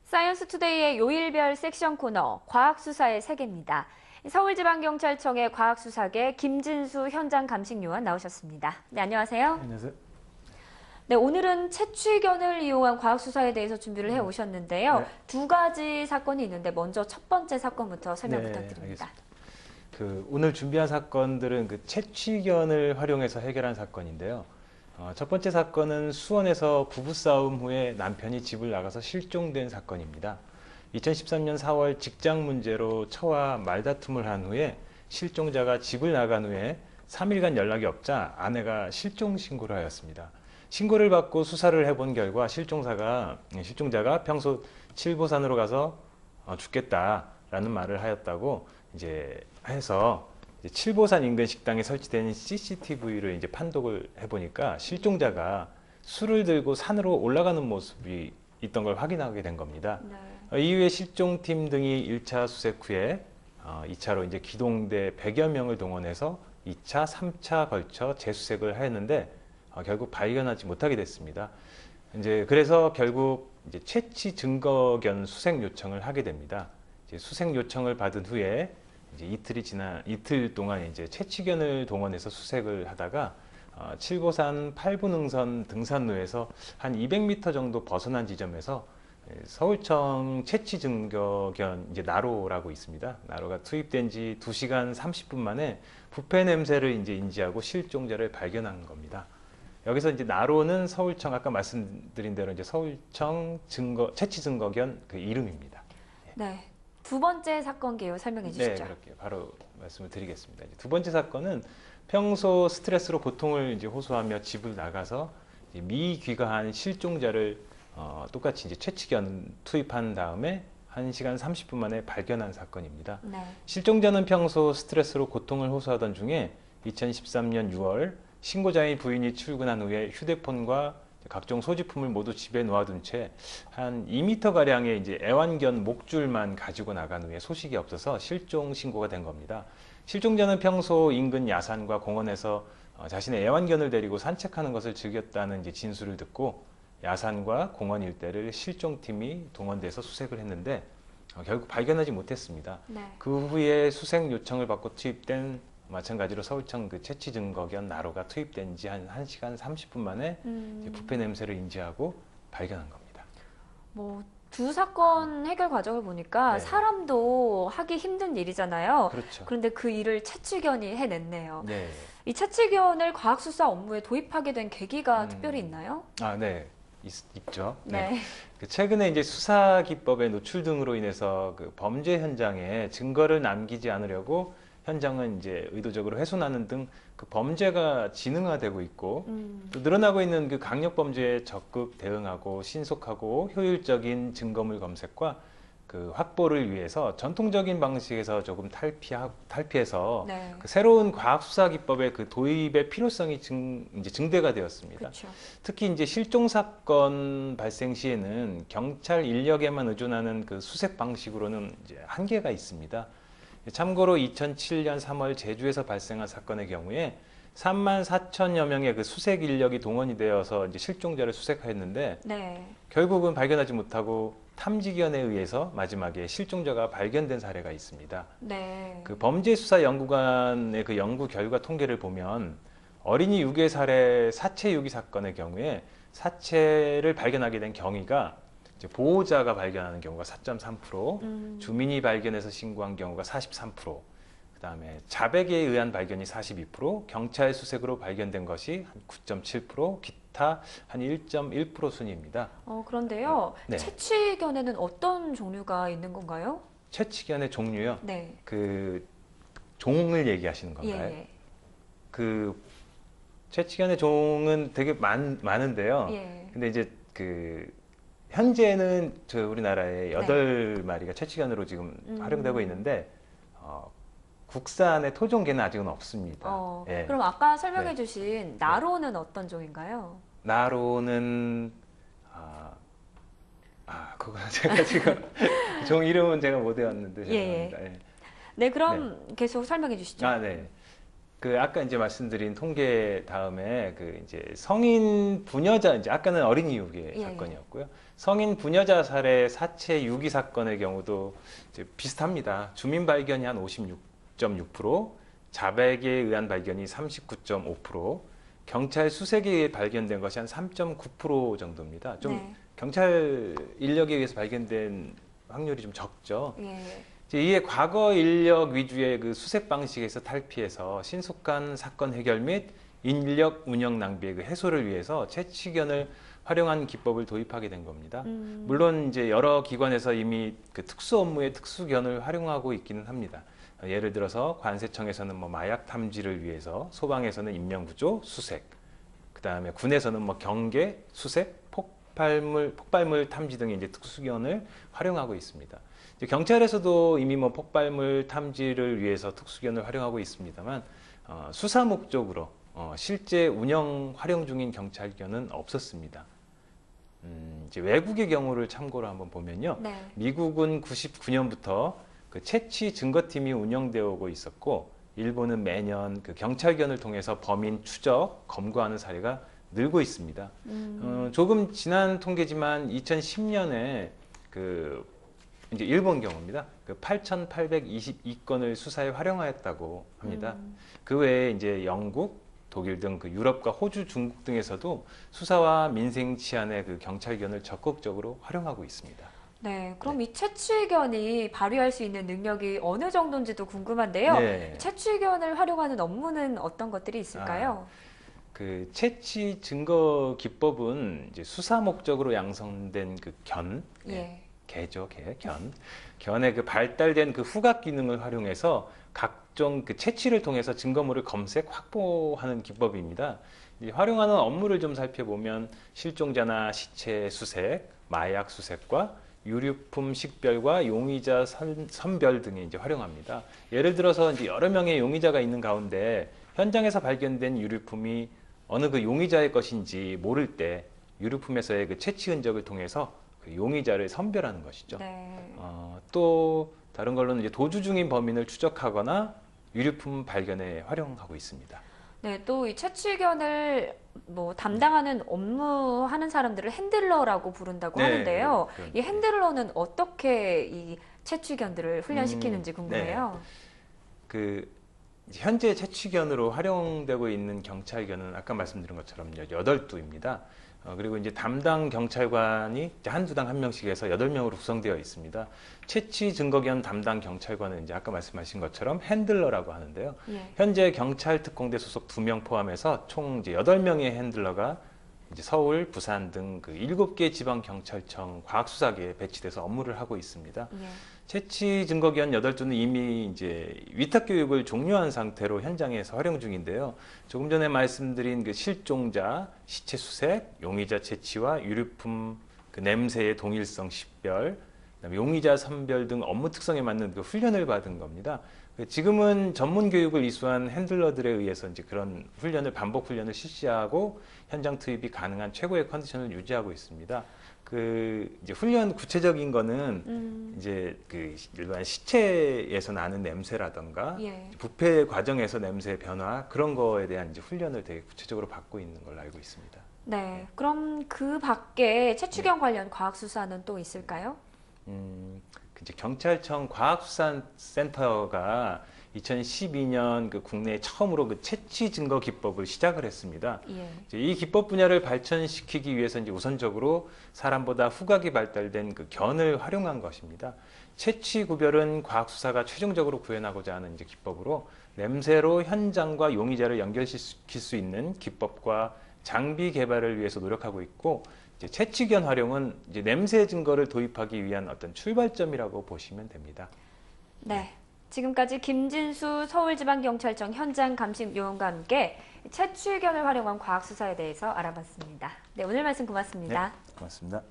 사이언스 투데이의 요일별 섹션 코너 과학수사의 세계입니다. 서울지방경찰청의 과학수사계 김진수 현장 감식 요원 나오셨습니다. 네, 안녕하세요. 안녕하세요. 네, 오늘은 채취견을 이용한 과학수사에 대해서 준비를 해 오셨는데요. 네. 두 가지 사건이 있는데 먼저 첫 번째 사건부터 설명 부탁드립니다. 알겠습니다. 오늘 준비한 사건들은 채취견을 활용해서 해결한 사건인데요. 첫 번째 사건은 수원에서 부부싸움 후에 남편이 집을 나가서 실종된 사건입니다. 2013년 4월 직장 문제로 처와 말다툼을 한 후에 실종자가 집을 나간 후에 3일간 연락이 없자 아내가 실종 신고를 하였습니다. 신고를 받고 수사를 해본 결과 실종자가 평소 칠보산으로 가서 죽겠다라는 말을 하였다고 해서 칠보산 인근 식당에 설치된 CCTV를 판독을 해보니까 실종자가 술을 들고 산으로 올라가는 모습이 있던 걸 확인하게 된 겁니다. 네. 이후에 실종팀 등이 1차 수색 후에 2차로 기동대 100여 명을 동원해서 2차, 3차 걸쳐 재수색을 하였는데 결국 발견하지 못하게 됐습니다. 그래서 결국 채취 증거견 수색 요청을 하게 됩니다. 수색 요청을 받은 후에 이틀 동안 채취견을 동원해서 수색을 하다가 칠보산 8분흥선 등산로에서 한 200m 정도 벗어난 지점에서 서울청 채취 증거견 나로라고 있습니다. 나로가 투입된 지 2시간 30분 만에 부패 냄새를 인지하고 실종자를 발견한 겁니다. 여기서 나로는 서울청 아까 말씀드린 대로 서울청 채취 증거견 그 이름입니다. 네. 두 번째 사건 개요 설명해 주시죠. 네, 그렇게 바로 말씀을 드리겠습니다. 두 번째 사건은 평소 스트레스로 고통을 호소하며 집을 나가서 미귀가한 실종자를 똑같이 채취견 투입한 다음에 1시간 30분 만에 발견한 사건입니다. 네. 실종자는 평소 스트레스로 고통을 호소하던 중에 2013년 6월 신고자인 부인이 출근한 후에 휴대폰과 각종 소지품을 모두 집에 놓아둔 채 한 2m가량의 애완견 목줄만 가지고 나간 후에 소식이 없어서 실종 신고가 된 겁니다. 실종자는 평소 인근 야산과 공원에서 자신의 애완견을 데리고 산책하는 것을 즐겼다는 진술을 듣고 야산과 공원 일대를 실종팀이 동원돼서 수색을 했는데 결국 발견하지 못했습니다. 네. 그 후에 수색 요청을 받고 투입된 마찬가지로 서울청 채취 증거견 나로가 투입된 지 한 1시간 30분 만에 부패 냄새를 인지하고 발견한 겁니다. 두 사건 해결 과정을 보니까 네. 사람도 하기 힘든 일이잖아요. 그렇죠. 그런데 그 일을 채취견이 해냈네요. 네. 이 채취견을 과학수사 업무에 도입하게 된 계기가 특별히 있나요? 네. 있죠. 네. 최근에 수사 기법의 노출 등으로 인해서 범죄 현장에 증거를 남기지 않으려고 현장은 의도적으로 훼손하는 등 범죄가 지능화되고 있고 또 늘어나고 있는 강력 범죄에 적극 대응하고 신속하고 효율적인 증거물 검색과 확보를 위해서 전통적인 방식에서 조금 탈피해서 네. 새로운 과학 수사 기법의 도입의 필요성이 증대가 되었습니다. 그렇죠. 특히 실종 사건 발생 시에는 경찰 인력에만 의존하는 수색 방식으로는 한계가 있습니다. 참고로 2007년 3월 제주에서 발생한 사건의 경우에 34,000여 명의 수색 인력이 동원이 되어서 실종자를 수색하였는데 네. 결국은 발견하지 못하고 탐지견에 의해서 마지막에 실종자가 발견된 사례가 있습니다. 네. 범죄수사연구관의 연구 결과 통계를 보면 어린이 유괴 사례 사체 유기 사건의 경우에 사체를 발견하게 된 경위가 보호자가 발견하는 경우가 4.3%, 주민이 발견해서 신고한 경우가 43%, 그다음에 자백에 의한 발견이 42%, 경찰 수색으로 발견된 것이 한 9.7%, 기타 한 1.1% 순입니다. 그런데요. 네. 채취견에는 어떤 종류가 있는 건가요? 채취견의 종류요? 네. 종을 얘기하시는 건가요? 예. 채취견의 종은 되게 많은데요. 예. 근데 현재는 우리나라에 8마리가 채취견으로 지금 활용되고 있는데 국산의 토종개는 아직은 없습니다. 예. 그럼 아까 설명해 주신 나로는 어떤 종인가요? 나로는 그거 제가 지금 종 이름은 제가 못 외웠는데 죄송합니다. 예. 네, 그럼 계속 설명해 주시죠. 네. 그 아까 이제 말씀드린 통계 다음에 그 이제 성인 부녀자 이제 아까는 어린이 유기 예. 사건이었고요. 성인 부녀자 살해 사체 유기 사건의 경우도 이제 비슷합니다. 주민 발견이 한 56.6%, 자백에 의한 발견이 39.5%, 경찰 수색에 발견된 것이 한 3.9% 정도입니다. 좀 네. 경찰 인력에 의해서 발견된 확률이 좀 적죠. 예. 이제 이에 과거 인력 위주의 그 수색 방식에서 탈피해서 신속한 사건 해결 및 인력 운영 낭비의 그 해소를 위해서 채취견을 활용한 기법을 도입하게 된 겁니다. 물론 이제 여러 기관에서 이미 그 특수 업무에 특수견을 활용하고 있기는 합니다. 예를 들어서 관세청에서는 뭐 마약 탐지를 위해서, 소방에서는 인명구조, 수색, 그 다음에 군에서는 뭐 경계, 수색, 폭발물 탐지 등의 이제 특수견을 활용하고 있습니다. 이제 경찰에서도 이미 뭐 폭발물 탐지를 위해서 특수견을 활용하고 있습니다만 수사 목적으로 실제 운영 활용 중인 경찰견은 없었습니다. 이제 외국의 경우를 참고로 한번 보면요, 네. 미국은 99년부터 그 채취 증거팀이 운영되어 오고 있었고, 일본은 매년 그 경찰견을 통해서 범인 추적, 검거하는 사례가 늘고 있습니다. 조금 지난 통계지만 2010년에 그 이제 일본 경우입니다. 그 8,822건을 수사에 활용하였다고 합니다. 그 외에 이제 영국, 독일 등 그 유럽과 호주, 중국 등에서도 수사와 민생 치안의 그 경찰견을 적극적으로 활용하고 있습니다. 네, 그럼 이 채취견이 발휘할 수 있는 능력이 어느 정도인지도 궁금한데요. 네. 채취견을 활용하는 업무는 어떤 것들이 있을까요? 그 채취 증거 기법은 이제 수사 목적으로 양성된 그 견, 예. 개죠, 견. 견의 그 발달된 그 후각 기능을 활용해서 각종 그 채취를 통해서 증거물을 검색, 확보하는 기법입니다. 이 활용하는 업무를 좀 살펴보면 실종자나 시체 수색, 마약 수색과 유류품 식별과 용의자 선별 등에 이제 활용합니다. 예를 들어서 이제 여러 명의 용의자가 있는 가운데 현장에서 발견된 유류품이 어느 그 용의자의 것인지 모를 때 유류품에서의 그 채취 흔적을 통해서 그 용의자를 선별하는 것이죠. 네. 또 다른 걸로는 이제 도주 중인 범인을 추적하거나 유류품 발견에 활용하고 있습니다. 네, 또 이 채취견을 뭐 담당하는 업무하는 사람들을 핸들러라고 부른다고 네, 하는데요. 그런- 이 핸들러는 어떻게 이 채취견들을 훈련시키는지 궁금해요. 그 이제 현재 채취견으로 활용되고 있는 경찰견은 아까 말씀드린 것처럼 8두입니다. 그리고 이제 담당 경찰관이 이제 한 두당 한 명씩 해서 8명으로 구성되어 있습니다. 채취 증거견 담당 경찰관은 이제 아까 말씀하신 것처럼 핸들러라고 하는데요. 예. 현재 경찰 특공대 소속 2명 포함해서 총 이제 8명의 핸들러가 이제 서울, 부산 등 그 7개 지방 경찰청 과학수사계에 배치돼서 업무를 하고 있습니다. 예. 채취 증거견 8두는 이미 이제 위탁 교육을 종료한 상태로 현장에서 활용 중인데요. 조금 전에 말씀드린 그 실종자, 시체 수색, 용의자 채취와 유류품 그 냄새의 동일성 식별, 그다음에 용의자 선별 등 업무 특성에 맞는 그 훈련을 받은 겁니다. 지금은 전문 교육을 이수한 핸들러들에 의해서 이제 그런 훈련을 반복 훈련을 실시하고 현장 투입이 가능한 최고의 컨디션을 유지하고 있습니다. 그 이제 훈련 구체적인 거는 이제 그 일반 시체에서 나는 냄새라던가 예. 부패 과정에서 냄새 변화 그런 거에 대한 이제 훈련을 되게 구체적으로 받고 있는 걸로 알고 있습니다. 네, 그럼 그 밖에 채취견 관련 과학 수사는 또 있을까요? 이제 경찰청 과학수사센터가 2012년 그 국내에 처음으로 그 채취 증거 기법을 시작을 했습니다. 예. 이제 이 기법 분야를 발전시키기 위해서 이제 우선적으로 사람보다 후각이 발달된 그 견을 활용한 것입니다. 채취 구별은 과학수사가 최종적으로 구현하고자 하는 이제 기법으로 냄새로 현장과 용의자를 연결시킬 수 있는 기법과 장비 개발을 위해서 노력하고 있고, 이제 채취견 활용은 이제 냄새 증거를 도입하기 위한 어떤 출발점이라고 보시면 됩니다. 네. 지금까지 김진수 서울지방경찰청 현장 감식 요원과 함께 채취견을 활용한 과학 수사에 대해서 알아봤습니다. 네, 오늘 말씀 고맙습니다. 네, 고맙습니다.